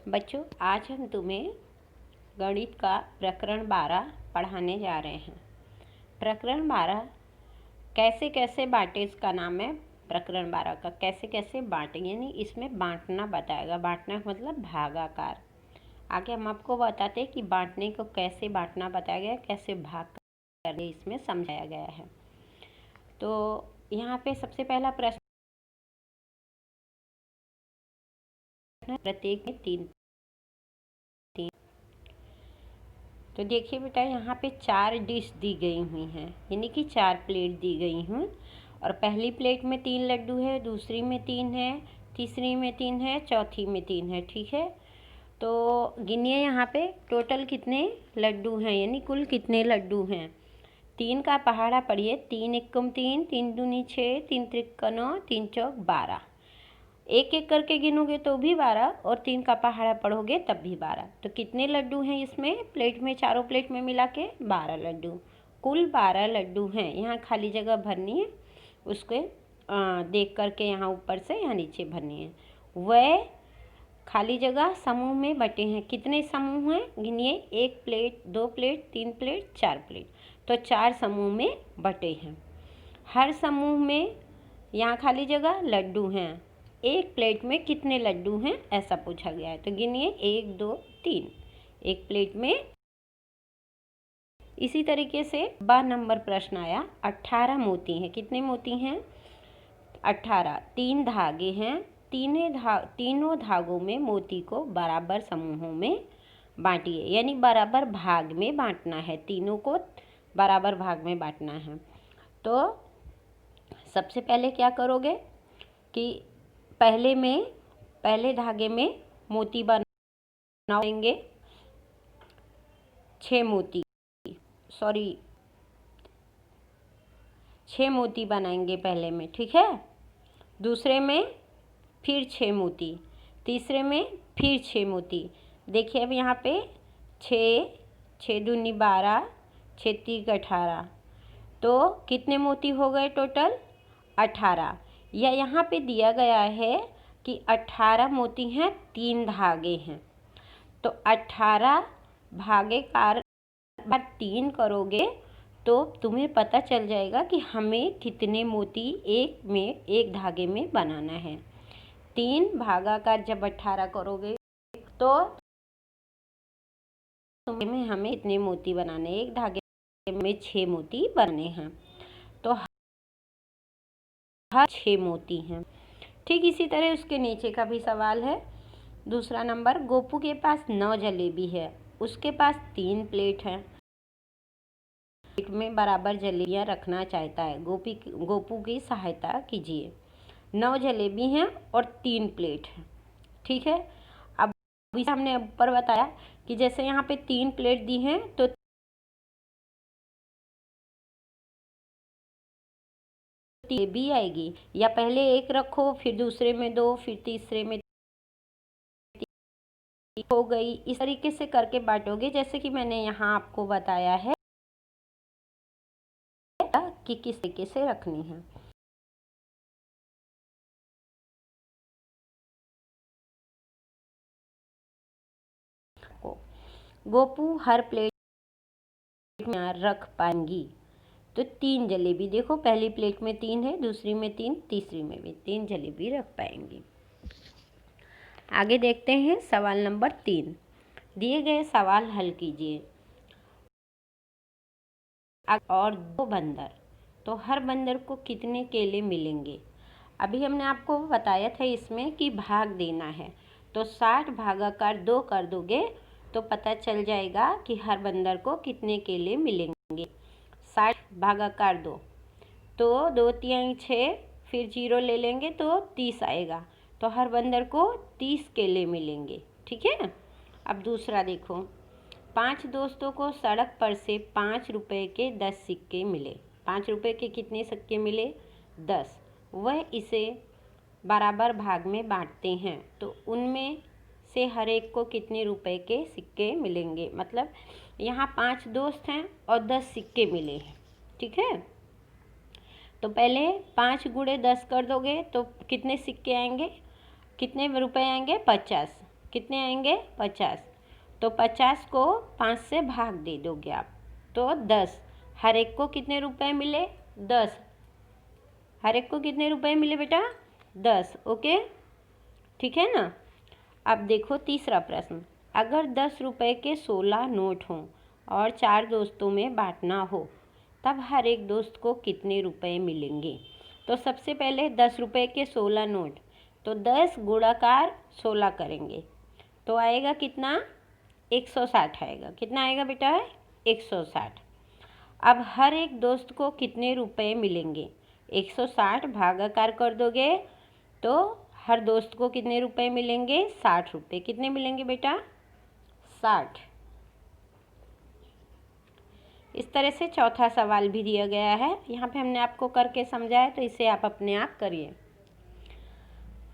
बच्चों, आज हम तुम्हें गणित का प्रकरण 12 पढ़ाने जा रहे हैं। प्रकरण 12 कैसे कैसे बांटे, इसका नाम है प्रकरण 12 का कैसे कैसे बांटे, यानी इसमें बांटना बताएगा। बांटना मतलब भागाकार। आगे हम आपको बताते हैं कि बांटने को कैसे बांटना बताया गया, कैसे भाग करने इसमें समझाया गया है। तो यहाँ पे सबसे पहला प्रश्न, प्रत्येक में तीन। तो देखिए बेटा, यहाँ पे 4 डिश दी गई हुई हैं, यानी कि 4 प्लेट दी गई हैं। और पहली प्लेट में 3 लड्डू है, दूसरी में 3 है, तीसरी में 3 है, चौथी में 3 है। ठीक है, तो गिनिए यहाँ पे टोटल कितने लड्डू हैं, यानी कुल कितने लड्डू हैं। 3 का पहाड़ा पढ़िए। 3 एकम 3, 3 दूनी 6, 3 त्रिक्का 9, 3 चौक 12। एक एक करके गिनोगे तो भी 12, और 3 का पहाड़ा पढ़ोगे तब भी 12। तो कितने लड्डू हैं इसमें प्लेट में, चारों प्लेट में मिला के 12 लड्डू, कुल 12 लड्डू हैं। यहाँ खाली जगह भरनी है, उसके देख करके यहाँ ऊपर से यहाँ नीचे भरनी है। वह खाली जगह समूह में बटे हैं। कितने समूह हैं गिनिए, 1 प्लेट, 2 प्लेट, 3 प्लेट, 4 प्लेट, तो 4 समूह में बटे हैं। हर समूह में यहाँ खाली जगह लड्डू हैं। एक प्लेट में कितने लड्डू हैं ऐसा पूछा गया है, तो गिनिए 1 2 3 एक प्लेट में। इसी तरीके से 12 नंबर प्रश्न आया। 18 मोती हैं। कितने मोती हैं? 18। 3 धागे हैं। तीनों धागों में मोती को बराबर समूहों में बांटिए, यानी बराबर भाग में बांटना है, तीनों को बराबर भाग में बांटना है। तो सबसे पहले क्या करोगे कि पहले धागे में मोती बनाएंगे, 6 मोती बनाएंगे पहले में। ठीक है, दूसरे में फिर 6 मोती, तीसरे में फिर 6 मोती। देखिए अब यहाँ पे 6 दूनी 12, 6 तीक 18, तो कितने मोती हो गए टोटल? 18। या यहाँ पे दिया गया है कि 18 मोती हैं, 3 धागे हैं, तो 18 भागेकार 3 करोगे तो तुम्हें पता चल जाएगा कि हमें कितने मोती एक धागे में बनाना है। 3 भागाकार जब 18 करोगे तो तुम्हें हमें इतने मोती बनाने, एक धागे में 6 मोती बनने हैं, तो हर 6 मोती हैं। ठीक इसी तरह उसके नीचे का भी सवाल है। दूसरा नंबर, गोपू के पास 9 जलेबी है, उसके पास 3 प्लेट हैं। प्लेट में बराबर जलेबियाँ रखना चाहता है, गोपू की सहायता कीजिए। 9 जलेबी हैं और 3 प्लेट हैं। ठीक है, अब हमने ऊपर बताया कि जैसे यहाँ पे 3 प्लेट दी हैं तो भी आएगी, या पहले एक रखो, फिर दूसरे में 2, फिर तीसरे में हो गई। इस तरीके से करके बांटोगे, जैसे कि मैंने यहाँ आपको बताया है कि किस तरीके से रखनी है। गोपू हर प्लेट में रख पाएंगी, तो 3 जलेबी, देखो पहली प्लेट में 3 है, दूसरी में 3, तीसरी में भी 3 जलेबी रख पाएंगी। आगे देखते हैं सवाल नंबर 3। दिए गए सवाल हल कीजिए। और 2 बंदर, तो हर बंदर को कितने केले मिलेंगे? अभी हमने आपको बताया था इसमें कि भाग देना है, तो 60 भागाकार 2 कर दोगे तो पता चल जाएगा कि हर बंदर को कितने केले मिलेंगे। 60 भागाकार 2, तो 2 तिहाई 6, फिर 0 ले लेंगे तो 30 आएगा, तो हर बंदर को 30 केले मिलेंगे। ठीक है, अब दूसरा देखो। 5 दोस्तों को सड़क पर से 5 रुपए के 10 सिक्के मिले। 5 रुपए के कितने सिक्के मिले? 10। वह इसे बराबर भाग में बांटते हैं, तो उनमें से हर एक को कितने रुपए के सिक्के मिलेंगे? मतलब यहाँ 5 दोस्त हैं और 10 सिक्के मिले हैं। ठीक है, तो पहले 5 गुणे 10 कर दोगे तो कितने सिक्के आएंगे, कितने रुपए आएंगे? 50। कितने आएंगे 50। तो 50 को 5 से भाग दे दोगे आप, तो 10। हर एक को कितने रुपए मिले 10। हर एक को कितने रुपए मिले बेटा 10। ओके, ठीक है ना। अब देखो तीसरा प्रश्न, अगर 10 रुपए के 16 नोट हों और 4 दोस्तों में बांटना हो, तब हर एक दोस्त को कितने रुपए मिलेंगे। तो सबसे पहले 10 रुपए के 16 नोट, तो 10 गुणाकार 16 करेंगे तो आएगा कितना 160 आएगा। कितना आएगा बेटा 160। अब हर एक दोस्त को कितने रुपए मिलेंगे, 160 भागाकार कर दोगे तो हर दोस्त को कितने रुपए मिलेंगे 60 रुपये। कितने मिलेंगे बेटा 60। इस तरह से चौथा सवाल भी दिया गया है, यहाँ पे हमने आपको करके समझाया, तो इसे आप अपने आप करिए।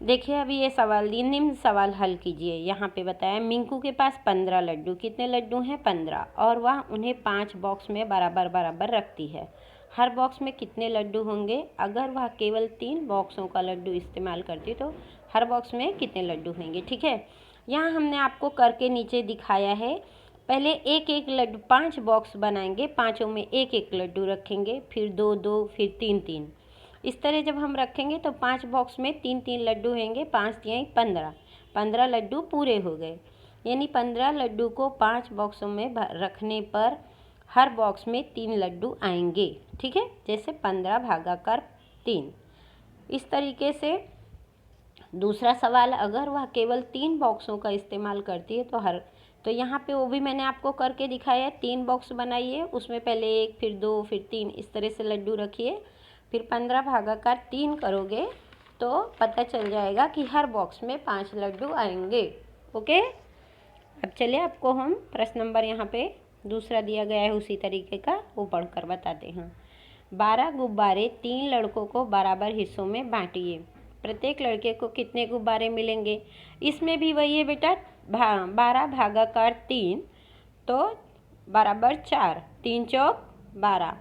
देखिए अभी ये सवाल दिए, निम्न सवाल हल कीजिए। यहाँ पे बताया मिंकू के पास 15 लड्डू, कितने लड्डू हैं 15, और वह उन्हें 5 बॉक्स में बराबर बराबर रखती है। हर बॉक्स में कितने लड्डू होंगे। अगर वह केवल 3 बॉक्सों का लड्डू इस्तेमाल करती तो हर बॉक्स में कितने लड्डू होंगे। ठीक है, यहाँ हमने आपको करके नीचे दिखाया है। पहले एक एक लड्डू 5 बॉक्स बनाएंगे, पाँचों में एक एक लड्डू रखेंगे, फिर 2 2, फिर 3 3। इस तरह जब हम रखेंगे तो 5 बॉक्स में 3 3 लड्डू होंगे, 5 3 15, 15 लड्डू पूरे हो गए। यानी 15 लड्डू को 5 बॉक्सों में रखने पर हर बॉक्स में 3 लड्डू आएंगे। ठीक है, जैसे 15 भागाकार 3। इस तरीके से दूसरा सवाल, अगर वह केवल 3 बॉक्सों का इस्तेमाल करती है तो यहाँ पे वो भी मैंने आपको करके दिखाया है। 3 बॉक्स बनाइए, उसमें पहले 1 फिर 2 फिर 3 इस तरह से लड्डू रखिए, फिर 15 भागाकार 3 करोगे तो पता चल जाएगा कि हर बॉक्स में 5 लड्डू आएंगे। ओके, अब चलिए आपको हम प्रश्न नंबर यहाँ पे दूसरा दिया गया है उसी तरीके का, वो पढ़कर बताते हैं। 12 गुब्बारे 3 लड़कों को बराबर हिस्सों में बांटिए, प्रत्येक लड़के को कितने गुब्बारे मिलेंगे। इसमें भी वही है बेटा, 12 भागाकार 3 तो बराबर 4, 3 चौक 12,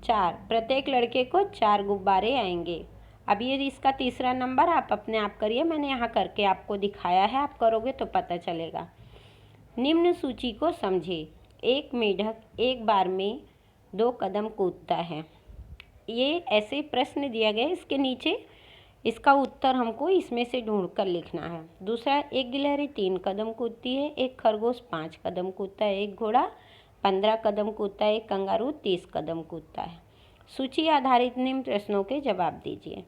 4, प्रत्येक लड़के को 4 गुब्बारे आएंगे। अब ये इसका तीसरा नंबर आप अपने आप करिए, मैंने यहाँ करके आपको दिखाया है, आप करोगे तो पता चलेगा। निम्न सूची को समझे। एक मेढक एक बार में 2 कदम कूदता है। ये ऐसे प्रश्न दिया गया, इसके नीचे इसका उत्तर हमको इसमें से ढूंढ कर लिखना है। दूसरा, एक गिलहरी 3 कदम कूदती है, एक खरगोश 5 कदम कूदता है, एक घोड़ा 15 कदम कूदता है, एक कंगारू 30 कदम कूदता है। सूची आधारित निम्न प्रश्नों के जवाब दीजिए।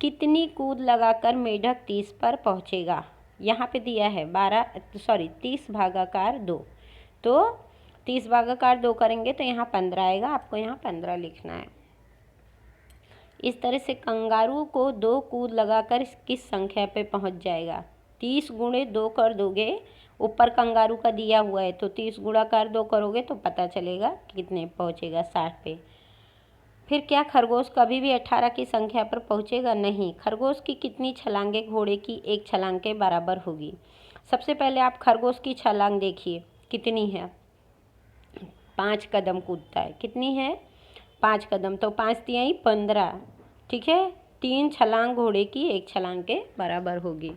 कितनी कूद लगाकर मेढक 30 पर पहुंचेगा। यहाँ पे दिया है 30 भागाकार 2, तो 30 भागाकार 2 करेंगे तो यहाँ 15 आएगा, आपको यहाँ 15 लिखना है। इस तरह से कंगारू को 2 कूद लगाकर किस संख्या पे पहुंच जाएगा। 30 गुणे 2 कर दोगे, ऊपर कंगारू का दिया हुआ है तो 30 गुणाकार 2 करोगे तो पता चलेगा कितने पहुंचेगा 60 पे। फिर क्या खरगोश कभी भी 18 की संख्या पर पहुंचेगा। नहीं, खरगोश की कितनी छलांगें घोड़े की एक छलांग के बराबर होगी। सबसे पहले आप खरगोश की छलांग देखिए कितनी है, 5 कदम कूदता है। कितनी है 5 कदम, तो 5 तिहाई 15। ठीक है, 3 छलांग घोड़े की एक छलांग के बराबर होगी।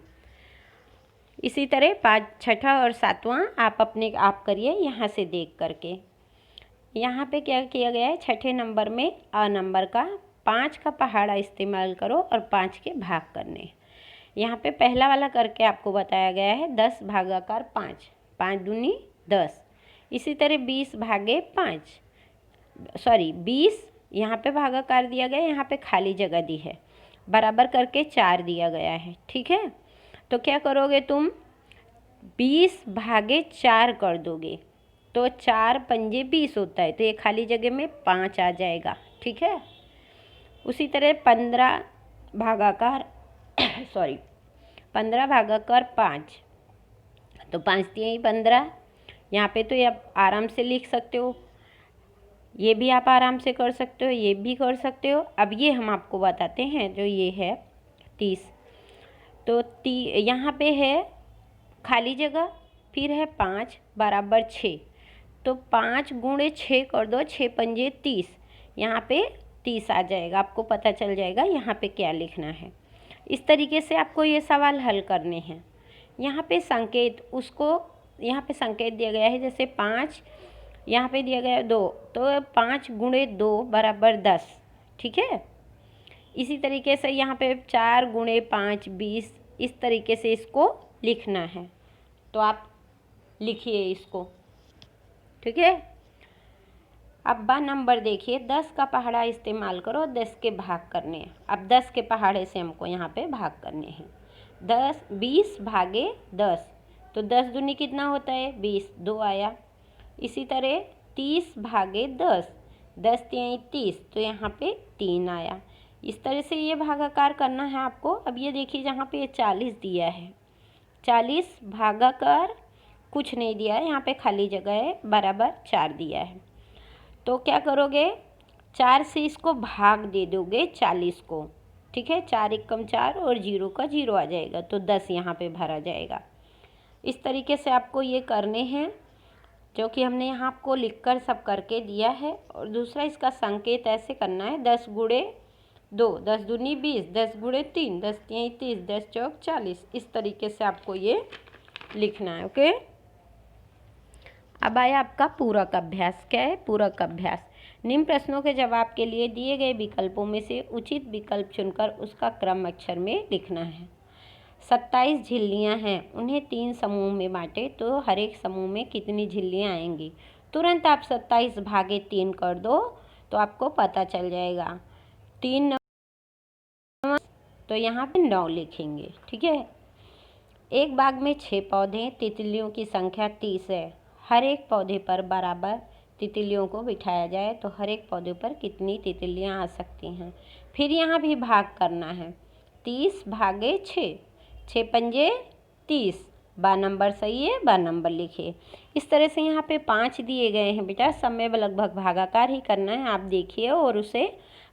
इसी तरह 5, 6ठा और 7वां आप अपने आप करिए यहाँ से देख करके। यहाँ पे क्या किया गया है, 6ठे नंबर में अ नंबर का 5 का पहाड़ा इस्तेमाल करो और 5 के भाग करने। यहाँ पे पहला वाला करके आपको बताया गया है 10 भागाकार 5, 5 दूनी 10। इसी तरह 20 भागे 5, 20 यहाँ पे भागाकार दिया गया है, यहाँ पे खाली जगह दी है, बराबर करके 4 दिया गया है। ठीक है, तो क्या करोगे तुम 20 भागे 4 कर दोगे तो 4 पंजे 20 होता है, तो ये खाली जगह में 5 आ जाएगा। ठीक है, उसी तरह 15 भागाकार 5, तो 5 तिहाई 15। यहाँ पे तो ये आप आराम से लिख सकते हो, ये भी आप आराम से कर सकते हो, ये भी कर सकते हो। अब ये हम आपको बताते हैं, जो ये है 30, तो यहाँ पे है खाली जगह, फिर है 5 बराबर 6, तो 5 गुणे 6 कर दो, 6 पंजे 30, यहाँ पे 30 आ जाएगा। आपको पता चल जाएगा यहाँ पे क्या लिखना है। इस तरीके से आपको ये सवाल हल करने हैं। यहाँ पे संकेत उसको यहाँ पे संकेत दिया गया है, जैसे 5 यहाँ पे दिया गया 2, तो 5 गुणे 2 बराबर 10। ठीक है, इसी तरीके से यहाँ पे 4 गुणे 5 20, इस तरीके से इसको लिखना है। तो आप लिखिए इसको। ठीक है, अब बा नंबर देखिए, 10 का पहाड़ा इस्तेमाल करो 10 के भाग करने हैं। अब 10 के पहाड़े से हमको यहाँ पे भाग करने हैं। 20 भागे 10, तो 10 दूनी कितना होता है 20, 2 आया। इसी तरह 30 भागे 10, 10 तिहाई 30, तो यहाँ पे 3 आया। इस तरह से ये भागाकार करना है आपको। अब ये देखिए जहाँ पे 40 दिया है, 40 भागाकार कुछ नहीं दिया है, यहाँ पे खाली जगह है, बराबर 4 दिया है। तो क्या करोगे, 4 से इसको भाग दे दोगे 40 को। ठीक है, 4 एकम 4 और 0 का 0 आ जाएगा, तो 10 यहाँ पे भरा जाएगा। इस तरीके से आपको ये करने हैं, जो कि हमने यहाँ आपको लिखकर सब करके दिया है। और दूसरा इसका संकेत ऐसे करना है, 10 गुणे 2, 10 दूनी 20, 10 गुणे 3, 10 तिहाई 30, 10 चौक 40, इस तरीके से आपको ये लिखना है। ओके, अब आया आपका पूरक अभ्यास। क्या है पूरक अभ्यास? निम्न प्रश्नों के जवाब के लिए दिए गए विकल्पों में से उचित विकल्प चुनकर उसका क्रम अक्षर में लिखना है। 27 झिल्लियाँ हैं, उन्हें 3 समूह में बांटे तो हर एक समूह में कितनी झिल्लियाँ आएंगी? तुरंत आप 27 भागे 3 कर दो तो आपको पता चल जाएगा। 3 तो यहाँ पे 9 लिखेंगे। ठीक है, एक बाग में 6 पौधे, तितलियों की संख्या 30 है। हर एक पौधे पर बराबर तितलियों को बिठाया जाए तो हर एक पौधे पर कितनी तितलियां आ सकती हैं? फिर यहाँ भी भाग करना है, 30 भागे 6, 6 पंजे 30, बा नंबर सही है, बा नंबर लिखिए। इस तरह से यहाँ पे 5 दिए गए हैं बेटा, सब में लगभग भागाकार ही करना है। आप देखिए और उसे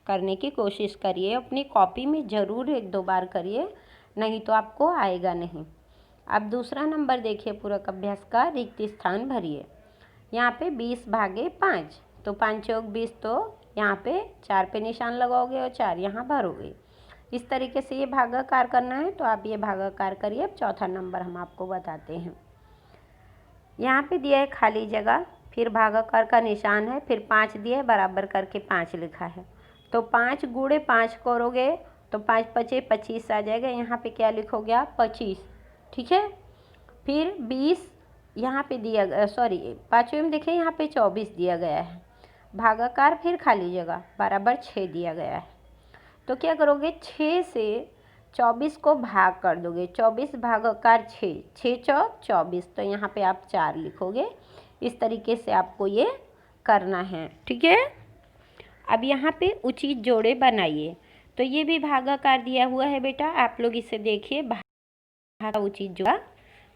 करने की कोशिश करिए, अपनी कॉपी में ज़रूर 1-2 बार करिए, नहीं तो आपको आएगा नहीं। अब दूसरा नंबर देखिए पूरक अभ्यास का, रिक्त स्थान भरिए। यहाँ पे 20 भागे 5, तो 5 चौक 20, तो यहाँ पे 4 पे निशान लगाओगे और 4 यहाँ भरोगे। इस तरीके से ये भागाकार करना है, तो आप ये भागाकार करिए। अब चौथा नंबर हम आपको बताते हैं। यहाँ पे दिया है खाली जगह, फिर भागाकार का निशान है, फिर 5 दिया है, बराबर करके 5 लिखा है। तो 5 गुणे 5 करोगे तो 5 पचे 25 आ जाएगा। यहाँ पे क्या लिखोगे आप 25। ठीक है, फिर 20 यहाँ पे दिया गया, सॉरी 5वें में देखें यहाँ पे 24 दिया गया है, भागाकार फिर खाली जगह बराबर 6 दिया गया है। तो क्या करोगे, 6 से 24 को भाग कर दोगे, 24 भागाकार 6, 6 चौक 24, तो यहाँ पे आप 4 लिखोगे। इस तरीके से आपको ये करना है। ठीक है, अब यहाँ पे उचित जोड़े बनाइए। तो ये भी भागाकार दिया हुआ है बेटा, आप लोग इसे देखिए, उचित जोड़ा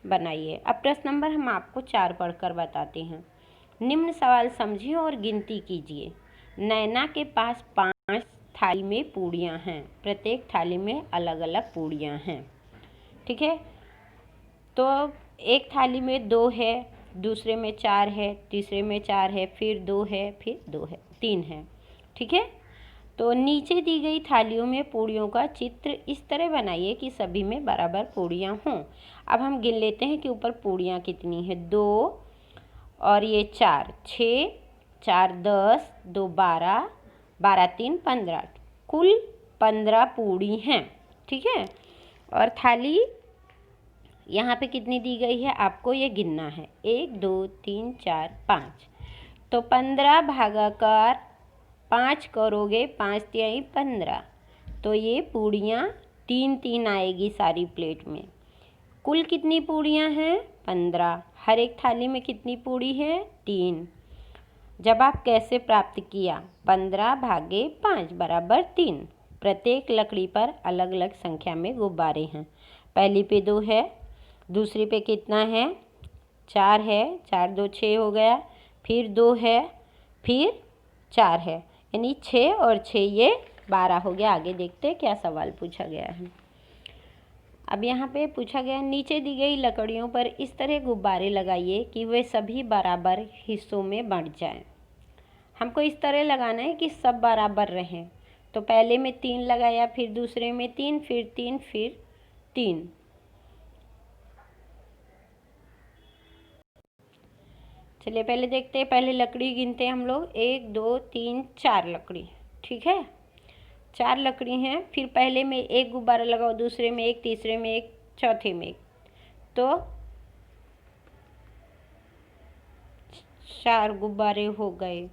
बनाइए। अब प्रश्न नंबर हम आपको 4 पढ़कर बताते हैं। निम्न सवाल समझिए और गिनती कीजिए। नैना के पास 5 थाली में पूड़ियाँ हैं, प्रत्येक थाली में अलग अलग पूड़ियाँ हैं। ठीक है, तो एक थाली में 2 है, दूसरे में 4 है, तीसरे में 4 है, फिर 2 है, फिर 2 है, 3 है। ठीक है, तो नीचे दी गई थालियों में पूड़ियों का चित्र इस तरह बनाइए कि सभी में बराबर पूड़ियाँ हों। अब हम गिन लेते हैं कि ऊपर पूड़ियाँ कितनी हैं। 2 और ये 4, 6, 4 10, 2 12, 12 3 15, कुल 15 पूड़ी हैं। ठीक है, और थाली यहाँ पे कितनी दी गई है आपको ये गिनना है, 1 2 3 4 5। तो 15 भागाकार 5 करोगे, 5 तिहाई 15, तो ये पूड़ियाँ 3-3 आएगी सारी प्लेट में। कुल कितनी पूड़ियाँ हैं 15, हर एक थाली में कितनी पूड़ी है 3। जब आप कैसे प्राप्त किया, 15 भागे 5 बराबर 3। प्रत्येक लकड़ी पर अलग अलग संख्या में गुब्बारे हैं। पहली पे 2 है, दूसरी पे कितना है 4 है, 4 2 6 हो गया, फिर 2 है, फिर 4 है, यानी 6 और 6 ये 12 हो गया। आगे देखते हैं क्या सवाल पूछा गया है। अब यहाँ पे पूछा गया, नीचे दी गई लकड़ियों पर इस तरह गुब्बारे लगाइए कि वे सभी बराबर हिस्सों में बंट जाएं। हमको इस तरह लगाना है कि सब बराबर रहें। तो पहले में 3 लगाया, फिर दूसरे में 3, फिर 3, फिर 3। चलिए पहले देखते हैं, पहले लकड़ी गिनते हैं हम लोग, 1 2 3 4 लकड़ी। ठीक है, 4 लकड़ी हैं। फिर पहले में एक गुब्बारा लगाओ, दूसरे में एक, तीसरे में एक, चौथे में एक, तो 4 गुब्बारे हो गए।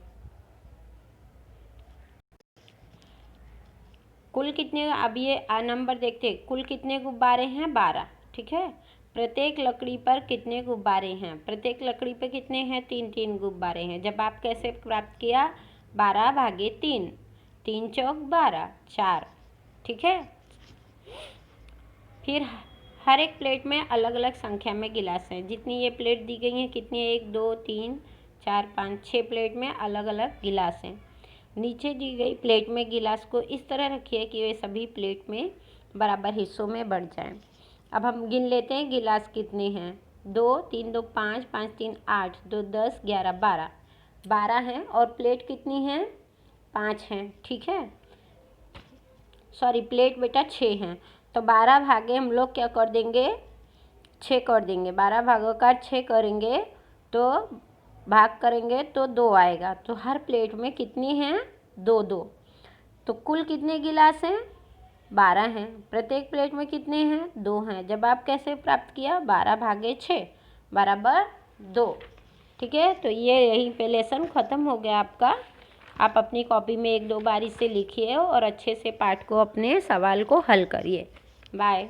कुल कितने, अब ये नंबर देखते हैं, कुल कितने गुब्बारे हैं, 12। ठीक है, प्रत्येक लकड़ी पर कितने गुब्बारे हैं, प्रत्येक लकड़ी पर कितने हैं, 3 गुब्बारे हैं। जब आप कैसे प्राप्त किया, 12/3, 3 चौक 12, 4। ठीक है, फिर हर एक प्लेट में अलग अलग संख्या में गिलास हैं। जितनी ये प्लेट दी गई हैं, कितनी, 1 2 3 4 5 6 प्लेट में अलग अलग गिलास हैं। नीचे दी गई प्लेट में गिलास को इस तरह रखिए कि वे सभी प्लेट में बराबर हिस्सों में बढ़ जाएं। अब हम गिन लेते हैं गिलास कितने हैं। 2 3 2 5 5 3 8 2 10 11 12, 12 हैं। और प्लेट कितनी हैं, 5 हैं। ठीक है, सॉरी प्लेट बेटा 6 हैं। तो 12 भागे हम लोग क्या कर देंगे, 6 कर देंगे। 12 भागों का 6 करेंगे तो भाग करेंगे तो 2 आएगा। तो हर प्लेट में कितनी हैं, 2 2। तो कुल कितने गिलास हैं, 12 हैं। प्रत्येक प्लेट में कितने हैं, 2 हैं। जब आप कैसे प्राप्त किया, 12/6 बराबर 2। ठीक है, तो ये यहीं पे लेसन ख़त्म हो गया आपका। आप अपनी कॉपी में 1 2 बार इसे लिखिए और अच्छे से पाठ को, अपने सवाल को हल करिए। बाय।